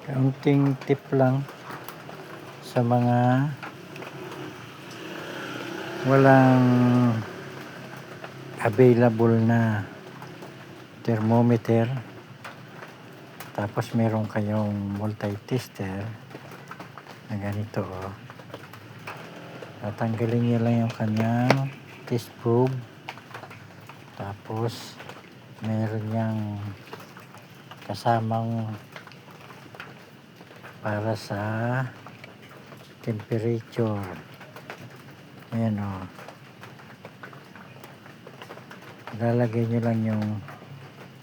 Kaunting tip lang sa mga walang available na thermometer, tapos meron kayong multi-tester na ganito, tatanggalin nyo lang yung kanyang test probe, tapos meron yang kasamang para sa temperature. Ayan lalagay nyo lang yung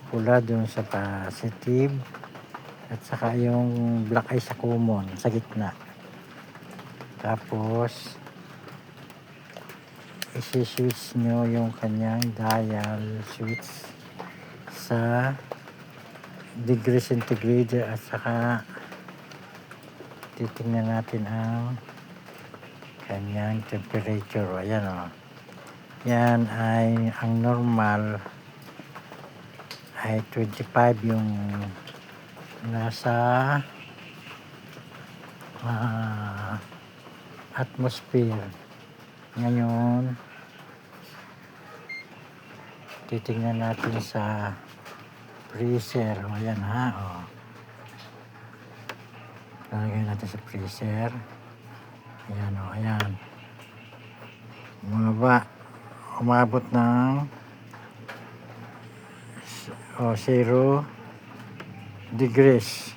pula dun sa positive at saka yung black ay sa common sa gitna. Tapos isi-switch nyo yung kanyang dial switch sa degree centigrade at saka titingnan natin ang kanyang temperature. Ayan yan ay ang normal ay 25 yung nasa atmosphere. Ngayon titingnan natin sa freezer. Ayan lalagay natin sa freezer. Ayan ayan umabot ng 0 degrees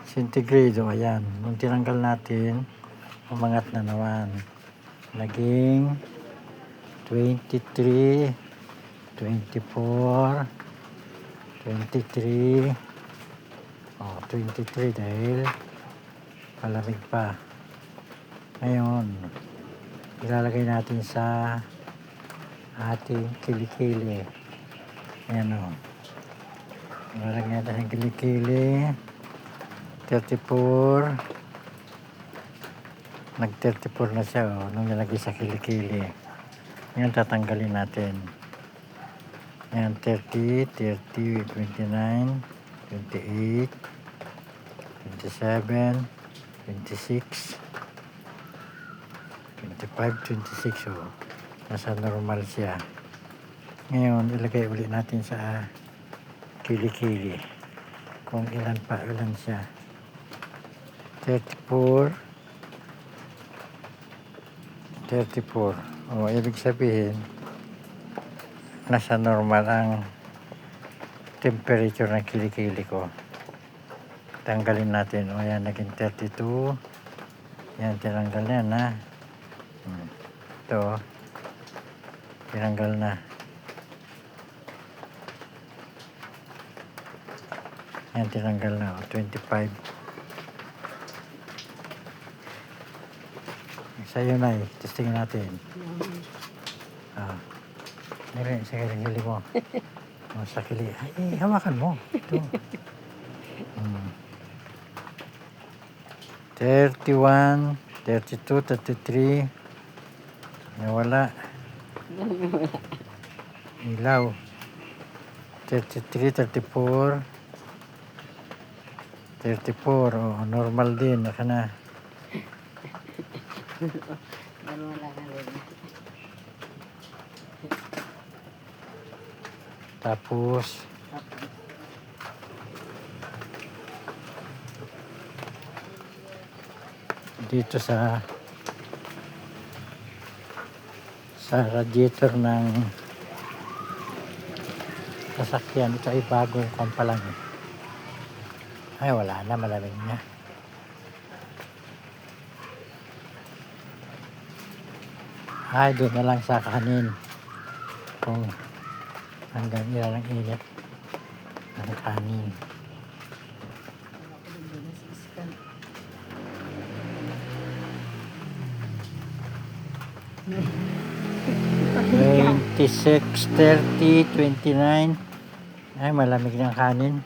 centigrade. Ayan, nung tinanggal natin umangat na naman, naging 23, 24, 23 23 dahil palamig pa. Ngayon ilalagay natin sa ating kilikili. Ayan ilalagay natin sa kilikili. 34, nag 34 na siya nung nilagay sa kilikili. Ngayon tatanggalin natin. Ayan, 30, 29, 28, 27, 26, 25, 26 nasa normal siya. Ngayon ilagay ulit natin sa kilikili kung ilan siya. 34, ibig sabihin nasa normal ang temperature ng kilikili ko. Tanggalin natin. Ayan, naging 32. Yan, tinanggal na yan ito tinanggal na. Yan, tinanggal na 25. Sa'yo na testing natin. Nire, sa kilikili mo. Sa kilikili. Ay, hawakan mo. Ito. 31, 32, 33. Nawala. Ilaw. 33, 34. 34. Normal din. Naka na. Tapos dito sa radiator ng sasakyan, ito ay bagong kampalang. Ay, wala na, malamig na. Ay, doon na lang sa kanin kung hanggang ilan ang init ng kanin. May 26, 30, 29. Ay, malamig ng kanin.